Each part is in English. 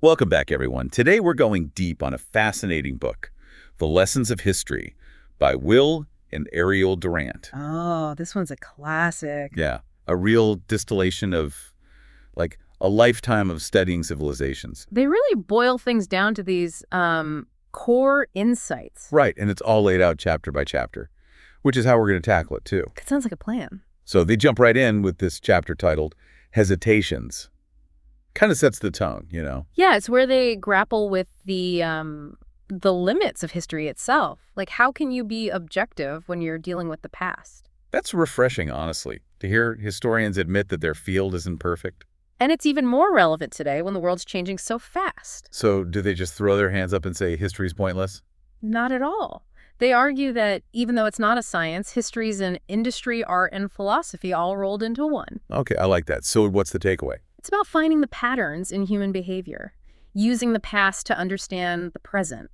Welcome back, everyone. Today we're going deep on a fascinating book, The Lessons of History by Will and Ariel Durant. Oh, this one's a classic. Yeah, a real distillation of, like, a lifetime of studying civilizations. They really boil things down to these core insights. Right, and it's all laid out chapter by chapter, which is how we're going to tackle it, too. That sounds like a plan. So they jump right in with this chapter titled Hesitations. Kind of sets the tone. Yeah, it's where they grapple with the limits of history itself. Like, how can you be objective when you're dealing with the past? That's refreshing, honestly, to hear historians admit that their field isn't perfect. And it's even more relevant today when the world's changing so fast. So do they just throw their hands up and say history's pointless? Not at all. They argue that even though it's not a science, history's an industry, art, and philosophy all rolled into one. Okay, I like that. So what's the takeaway? It's about finding the patterns in human behavior, using the past to understand the present.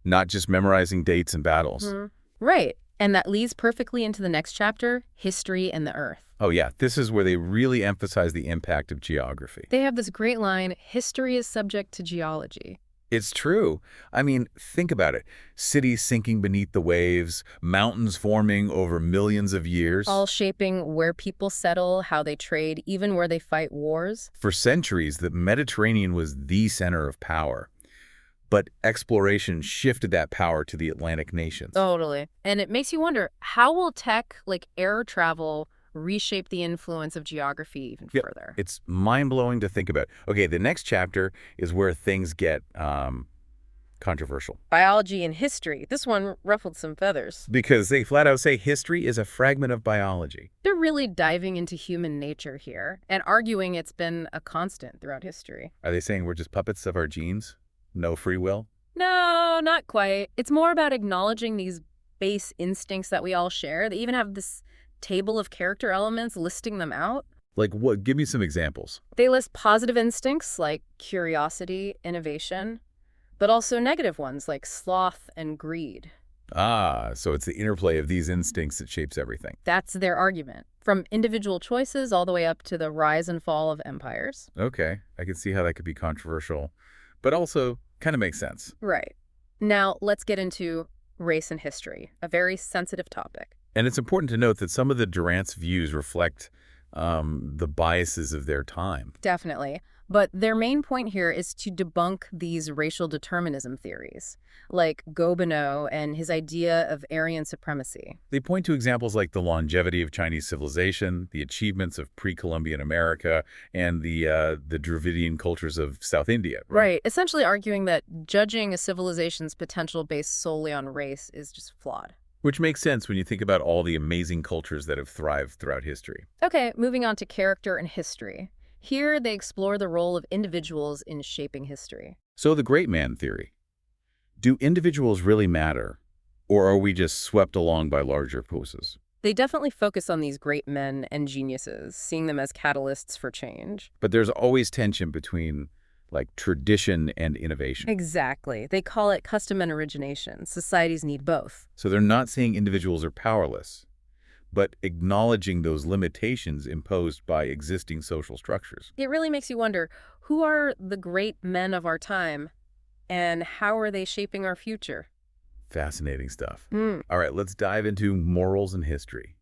Not just memorizing dates and battles. Right. And that leads perfectly into the next chapter, history and the earth. Oh yeah, this is where they really emphasize the impact of geography. They have this great line, history is subject to geology. It's true. I mean, think about it. Cities sinking beneath the waves, mountains forming over millions of years. All shaping where people settle, how they trade, even where they fight wars. For centuries, the Mediterranean was the center of power. But exploration shifted that power to the Atlantic nations. Totally. And it makes you wonder, how will tech like air travel reshape the influence of geography even further? It's mind-blowing to think about. Okay, the next chapter is where things get controversial. Biology and history. This one ruffled some feathers. Because they flat out say history is a fragment of biology. They're really diving into human nature here and arguing it's been a constant throughout history. Are they saying we're just puppets of our genes? No free will? No, not quite. It's more about acknowledging these base instincts that we all share. They even have this table of character elements listing them out. Like what? Give me some examples. They list positive instincts like curiosity, innovation, but also negative ones like sloth and greed. Ah, so it's the interplay of these instincts that shapes everything. That's their argument, from individual choices all the way up to the rise and fall of empires. Okay, I can see how that could be controversial, but also kind of makes sense. Right. Now, let's get into race and history, a very sensitive topic. And it's important to note that some of the Durant's views reflect the biases of their time. Definitely. But their main point here is to debunk these racial determinism theories, like Gobineau and his idea of Aryan supremacy. They point to examples like the longevity of Chinese civilization, the achievements of pre-Columbian America, and the Dravidian cultures of South India. Right. Essentially arguing that judging a civilization's potential based solely on race is just flawed. Which makes sense when you think about all the amazing cultures that have thrived throughout history. Okay, moving on to character and history. Here, they explore the role of individuals in shaping history. So the great man theory. Do individuals really matter, or are we just swept along by larger forces? They definitely focus on these great men and geniuses, seeing them as catalysts for change. But there's always tension between, like, tradition and innovation. Exactly. They call it custom and origination. Societies need both. So they're not saying individuals are powerless, but acknowledging those limitations imposed by existing social structures. It really makes you wonder, who are the great men of our time, and how are they shaping our future? Fascinating stuff. All right, let's dive into morals and history.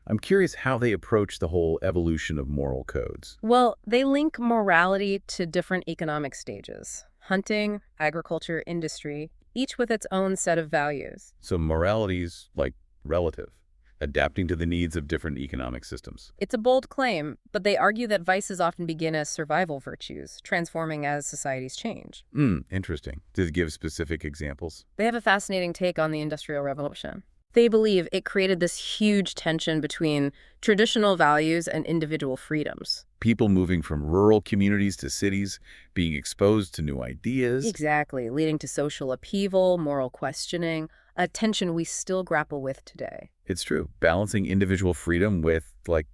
I'm curious how they approach the whole evolution of moral codes. Well, they link morality to different economic stages. Hunting, agriculture, industry, each with its own set of values. So morality's like relative, adapting to the needs of different economic systems. It's a bold claim, but they argue that vices often begin as survival virtues, transforming as societies change. Interesting. Does it give specific examples? They have a fascinating take on the Industrial Revolution. They believe it created this huge tension between traditional values and individual freedoms. People moving from rural communities to cities, being exposed to new ideas. Exactly, leading to social upheaval, moral questioning, a tension we still grapple with today. It's true. Balancing individual freedom with, like,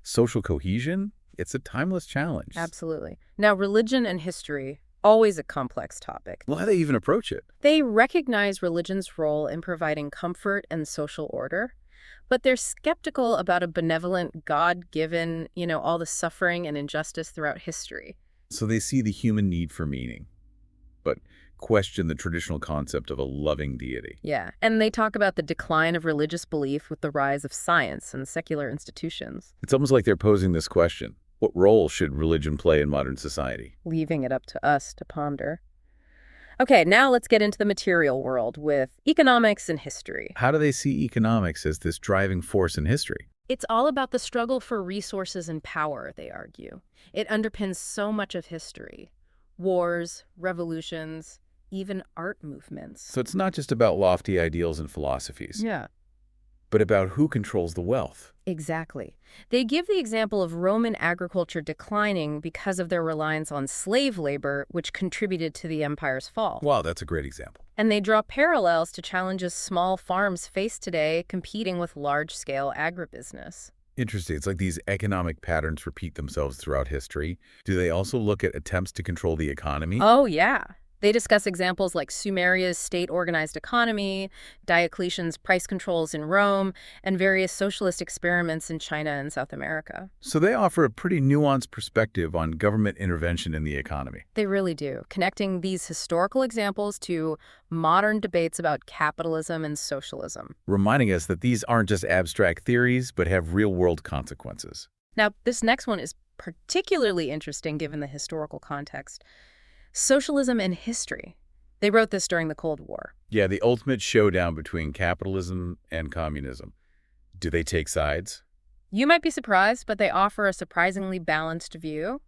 social cohesion, it's a timeless challenge. Absolutely. Now, religion and history, always a complex topic. Well, how do they even approach it? They recognize religion's role in providing comfort and social order, but they're skeptical about a benevolent, God-given, all the suffering and injustice throughout history. So they see the human need for meaning, but question the traditional concept of a loving deity. Yeah, and they talk about the decline of religious belief with the rise of science and secular institutions, It's almost like they're posing this question: what role should religion play in modern society? leaving it up to us to ponder. Okay, now let's get into the material world with economics and history. How do they see economics as this driving force in history? It's all about the struggle for resources and power, they argue. It underpins so much of history. Wars, revolutions, even art movements. So it's not just about lofty ideals and philosophies, Yeah. but about who controls the wealth. Exactly. They give the example of Roman agriculture declining because of their reliance on slave labor, which contributed to the empire's fall. Wow, that's a great example. And they draw parallels to challenges small farms face today competing with large-scale agribusiness. Interesting. It's like these economic patterns repeat themselves throughout history. Do they also look at attempts to control the economy? Oh, yeah. They discuss examples like Sumeria's state-organized economy, Diocletian's price controls in Rome, and various socialist experiments in China and South America. So they offer a pretty nuanced perspective on government intervention in the economy. They really do, connecting these historical examples to modern debates about capitalism and socialism. Reminding us that these aren't just abstract theories, but have real-world consequences. Now, this next one is particularly interesting given the historical context. Socialism and history. They wrote this during the Cold War. Yeah, the ultimate showdown between capitalism and communism. Do they take sides? You might be surprised, but they offer a surprisingly balanced view,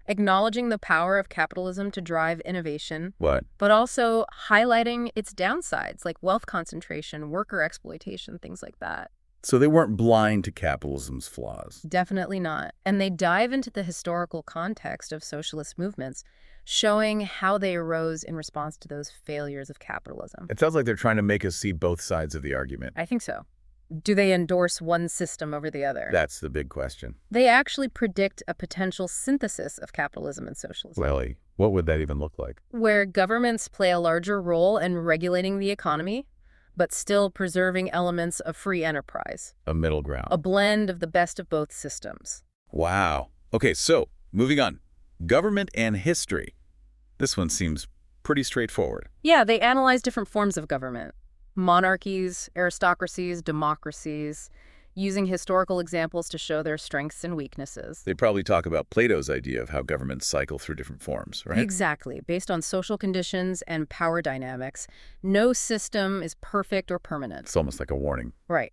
acknowledging the power of capitalism to drive innovation, What? but also highlighting its downsides like wealth concentration, worker exploitation, things like that. So they weren't blind to capitalism's flaws. Definitely not. And they dive into the historical context of socialist movements, showing how they arose in response to those failures of capitalism. It sounds like they're trying to make us see both sides of the argument. I think so. Do they endorse one system over the other? That's the big question. They actually predict a potential synthesis of capitalism and socialism, Lily, what would that even look like? where governments play a larger role in regulating the economy, but still preserving elements of free enterprise. A middle ground. A blend of the best of both systems. Wow. Okay, so moving on. Government and history. This one seems pretty straightforward. Yeah, they analyze different forms of government. Monarchies, aristocracies, democracies, using historical examples to show their strengths and weaknesses. They probably talk about Plato's idea of how governments cycle through different forms, right? Exactly. Based on social conditions and power dynamics, no system is perfect or permanent. It's almost like a warning. Right.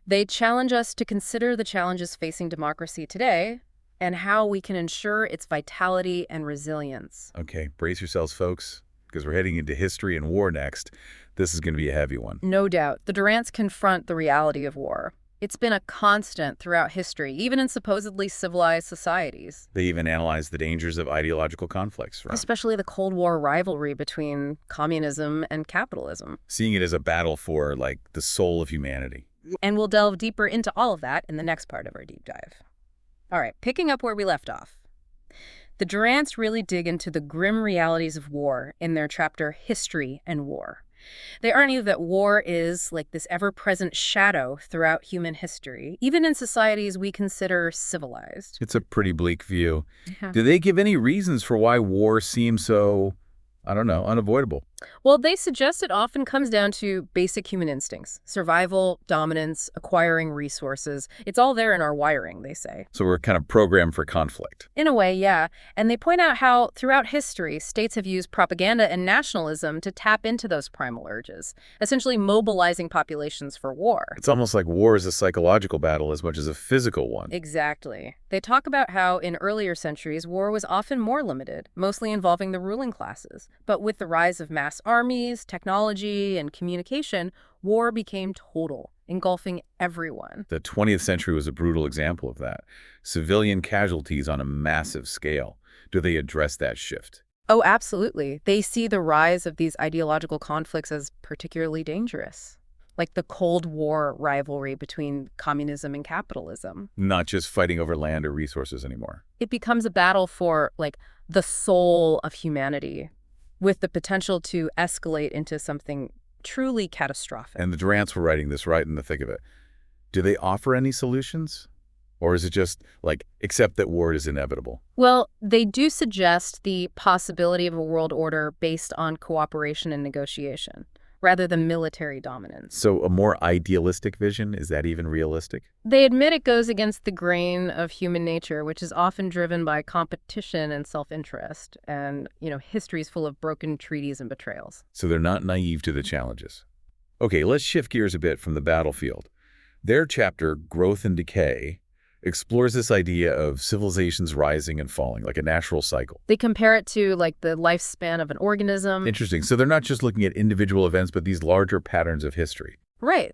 They challenge us to consider the challenges facing democracy today and how we can ensure its vitality and resilience. Okay, brace yourselves, folks, because we're heading into history and war next. This is going to be a heavy one. No doubt, the Durants confront the reality of war. It's been a constant throughout history, even in supposedly civilized societies. They even analyze the dangers of ideological conflicts, right? Especially the Cold War rivalry between communism and capitalism. Seeing it as a battle for, like, the soul of humanity. And we'll delve deeper into all of that in the next part of our deep dive. All right, picking up where we left off. The Durants really dig into the grim realities of war in their chapter History and War. They argue that war is like this ever-present shadow throughout human history, even in societies we consider civilized. It's a pretty bleak view. Yeah. Do they give any reasons for why war seems so, I don't know, unavoidable? Well, they suggest it often comes down to basic human instincts: survival, dominance, acquiring resources. It's all there in our wiring, they say. So we're kind of programmed for conflict. In a way, yeah. And they point out how, throughout history, states have used propaganda and nationalism to tap into those primal urges, essentially mobilizing populations for war. It's almost like war is a psychological battle as much as a physical one. Exactly. They talk about how, in earlier centuries, war was often more limited, mostly involving the ruling classes. But with the rise of mass armies, technology, and communication, war became total, engulfing everyone. The 20th century was a brutal example of that. Civilian casualties on a massive scale. Do they address that shift? Oh, absolutely. They see the rise of these ideological conflicts as particularly dangerous, like the Cold War rivalry between communism and capitalism. Not just fighting over land or resources anymore. It becomes a battle for, like, the soul of humanity, with the potential to escalate into something truly catastrophic. And the Durants were writing this right in the thick of it. Do they offer any solutions? Or is it just, like, accept that war is inevitable? Well, they do suggest the possibility of a world order based on cooperation and negotiation, rather than military dominance. So a more idealistic vision, is that even realistic? They admit it goes against the grain of human nature, which is often driven by competition and self-interest. And, history is full of broken treaties and betrayals. So they're not naive to the challenges. Okay, let's shift gears a bit from the battlefield. Their chapter, Growth and Decay, explores this idea of civilizations rising and falling, like a natural cycle. They compare it to, like, the lifespan of an organism. Interesting. So they're not just looking at individual events, but these larger patterns of history. Right.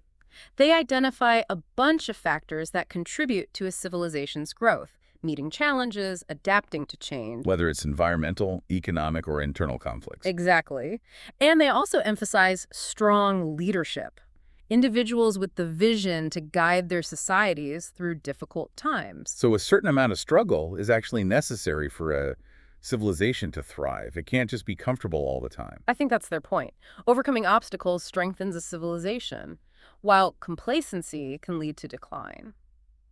They identify a bunch of factors that contribute to a civilization's growth, meeting challenges, adapting to change. Whether it's environmental, economic, or internal conflicts. Exactly. And they also emphasize strong leadership. Individuals with the vision to guide their societies through difficult times. So a certain amount of struggle is actually necessary for a civilization to thrive. It can't just be comfortable all the time. I think that's their point. Overcoming obstacles strengthens a civilization, while complacency can lead to decline.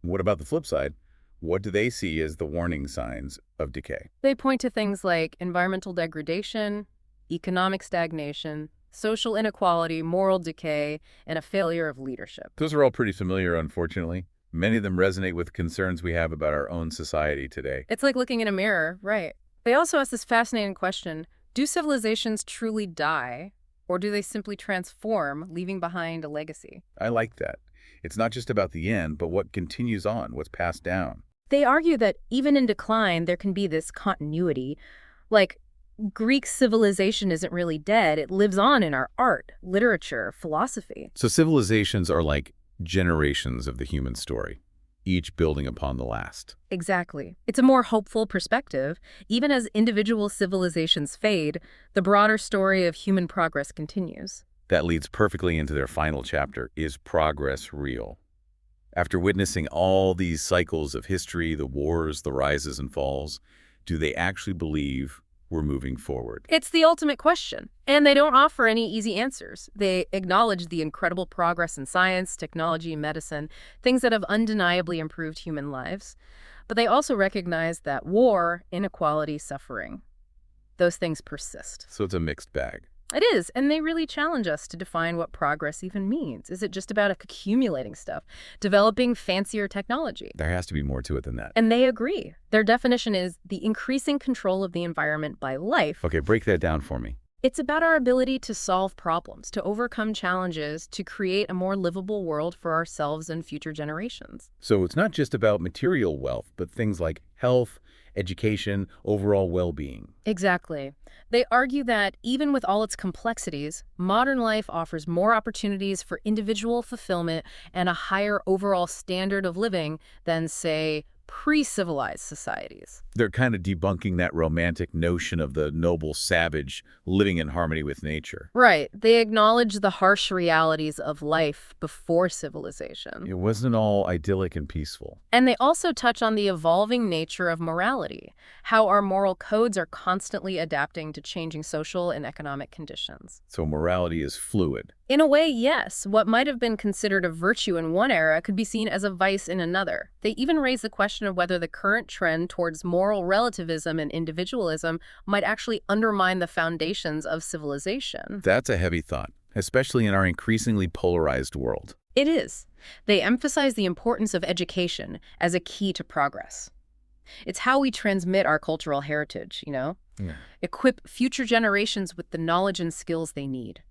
What about the flip side? What do they see as the warning signs of decay? They point to things like environmental degradation, economic stagnation, social inequality, moral decay, and a failure of leadership. Those are all pretty familiar, unfortunately. Many of them resonate with concerns we have about our own society today. It's like looking in a mirror, right? They also ask this fascinating question, do civilizations truly die, or do they simply transform, leaving behind a legacy? I like that. It's not just about the end, but what continues on, what's passed down. They argue that even in decline, there can be this continuity. Like, Greek civilization isn't really dead. It lives on in our art, literature, philosophy. So civilizations are like generations of the human story, each building upon the last. Exactly. It's a more hopeful perspective. Even as individual civilizations fade, the broader story of human progress continues. That leads perfectly into their final chapter, Is Progress Real? After witnessing all these cycles of history, the wars, the rises and falls, do they actually believe we're moving forward? It's the ultimate question, and they don't offer any easy answers. They acknowledge the incredible progress in science, technology, medicine, things that have undeniably improved human lives. But they also recognize that war, inequality, suffering, those things persist. So it's a mixed bag. It is, and they really challenge us to define what progress even means. Is it just about accumulating stuff, developing fancier technology? There has to be more to it than that. And they agree. Their definition is the increasing control of the environment by life. Okay, break that down for me. It's about our ability to solve problems, to overcome challenges, to create a more livable world for ourselves and future generations. So it's not just about material wealth, but things like health, education, overall well-being. Exactly. They argue that even with all its complexities, modern life offers more opportunities for individual fulfillment and a higher overall standard of living than, say, pre-civilized societies. They're kind of debunking that romantic notion of the noble savage living in harmony with nature. Right. They acknowledge the harsh realities of life before civilization. It wasn't all idyllic and peaceful. And they also touch on the evolving nature of morality, how our moral codes are constantly adapting to changing social and economic conditions. So morality is fluid. In a way, yes. What might have been considered a virtue in one era could be seen as a vice in another. They even raise the question of whether the current trend towards moral relativism and individualism might actually undermine the foundations of civilization. That's a heavy thought, especially in our increasingly polarized world. It is. They emphasize the importance of education as a key to progress. It's how we transmit our cultural heritage, Yeah. Equip future generations with the knowledge and skills they need.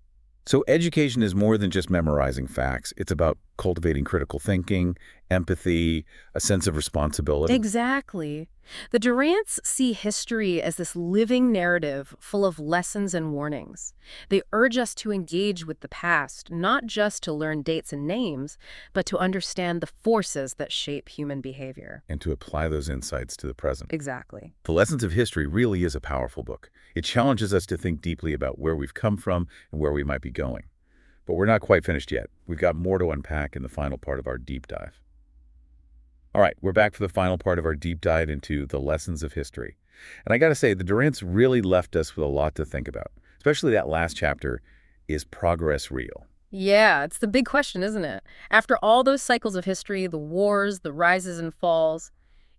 So education is more than just memorizing facts. It's about cultivating critical thinking, empathy, a sense of responsibility. Exactly. The Durants see history as this living narrative full of lessons and warnings. They urge us to engage with the past, not just to learn dates and names, but to understand the forces that shape human behavior. And to apply those insights to the present. Exactly. The Lessons of History really is a powerful book. It challenges us to think deeply about where we've come from and where we might be going. But we're not quite finished yet. We've got more to unpack in the final part of our deep dive. All right, we're back for the final part of our deep dive into the lessons of history. And I got to say, the Durants really left us with a lot to think about, especially that last chapter, Is Progress Real? Yeah, it's the big question, isn't it? After all those cycles of history, the wars, the rises and falls,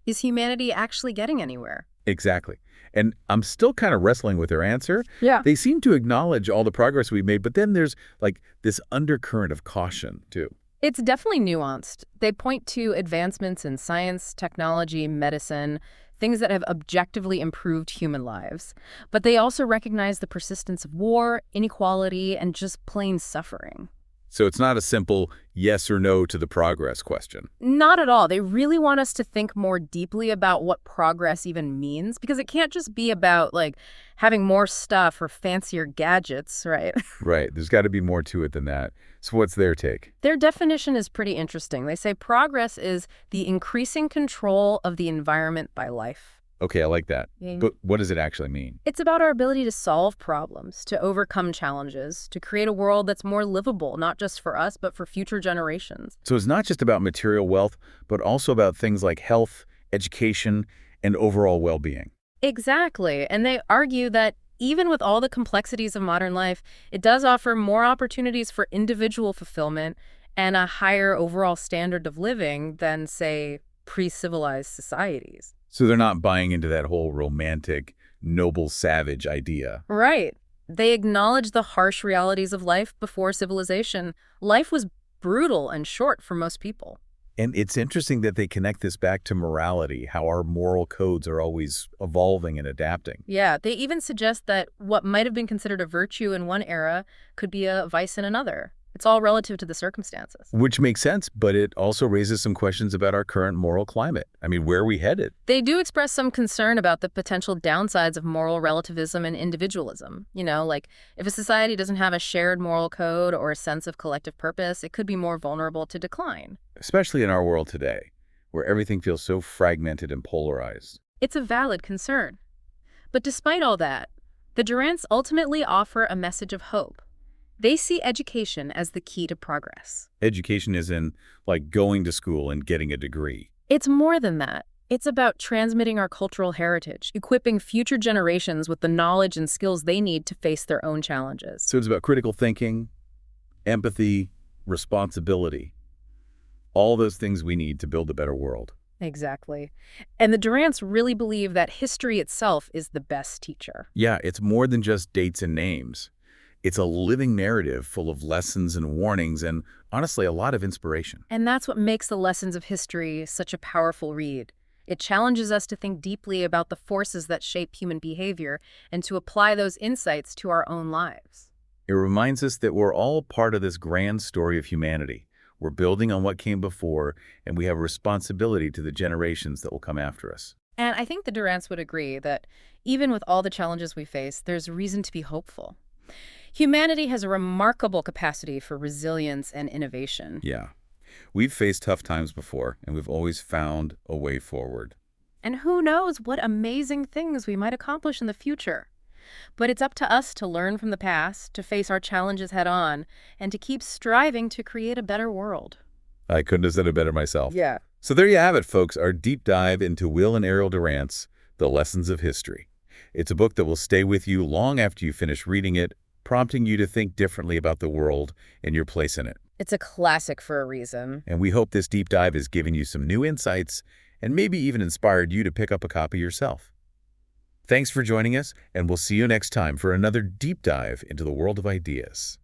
is humanity actually getting anywhere? Exactly. And I'm still kind of wrestling with their answer. Yeah. They seem to acknowledge all the progress we've made, but then there's like this undercurrent of caution, too. It's definitely nuanced. They point to advancements in science, technology, medicine, things that have objectively improved human lives. But they also recognize the persistence of war, inequality, and just plain suffering. So it's not a simple yes or no to the progress question. Not at all. They really want us to think more deeply about what progress even means, because it can't just be about, like, having more stuff or fancier gadgets, right? Right. There's got to be more to it than that. So what's their take? Their definition is pretty interesting. They say progress is the increasing control of the environment by life. Okay, I like that. Yeah. But what does it actually mean? It's about our ability to solve problems, to overcome challenges, to create a world that's more livable, not just for us, but for future generations. So it's not just about material wealth, but also about things like health, education, and overall well-being. Exactly. And they argue that even with all the complexities of modern life, it does offer more opportunities for individual fulfillment and a higher overall standard of living than, say, pre-civilized societies. So they're not buying into that whole romantic, noble savage idea. Right. They acknowledge the harsh realities of life before civilization. Life was brutal and short for most people. And it's interesting that they connect this back to morality, how our moral codes are always evolving and adapting. Yeah, they even suggest that what might have been considered a virtue in one era could be a vice in another. It's all relative to the circumstances. Which makes sense, but it also raises some questions about our current moral climate. I mean, where are we headed? They do express some concern about the potential downsides of moral relativism and individualism. Like if a society doesn't have a shared moral code or a sense of collective purpose, it could be more vulnerable to decline. Especially in our world today, where everything feels so fragmented and polarized. It's a valid concern. But despite all that, the Durants ultimately offer a message of hope. They see education as the key to progress. Education isn't like going to school and getting a degree. It's more than that. It's about transmitting our cultural heritage, equipping future generations with the knowledge and skills they need to face their own challenges. So it's about critical thinking, empathy, responsibility, all those things we need to build a better world. Exactly. And the Durants really believe that history itself is the best teacher. Yeah, it's more than just dates and names. It's a living narrative full of lessons and warnings and, honestly, a lot of inspiration. And that's what makes the lessons of history such a powerful read. It challenges us to think deeply about the forces that shape human behavior and to apply those insights to our own lives. It reminds us that we're all part of this grand story of humanity. We're building on what came before, and we have a responsibility to the generations that will come after us. And I think the Durants would agree that even with all the challenges we face, there's reason to be hopeful. Humanity has a remarkable capacity for resilience and innovation. Yeah. We've faced tough times before, and we've always found a way forward. And who knows what amazing things we might accomplish in the future. But it's up to us to learn from the past, to face our challenges head on, and to keep striving to create a better world. I couldn't have said it better myself. Yeah. So there you have it, folks, our deep dive into Will and Ariel Durant's The Lessons of History. It's a book that will stay with you long after you finish reading it, prompting you to think differently about the world and your place in it. It's a classic for a reason. And we hope this deep dive has given you some new insights and maybe even inspired you to pick up a copy yourself. Thanks for joining us, and we'll see you next time for another deep dive into the world of ideas.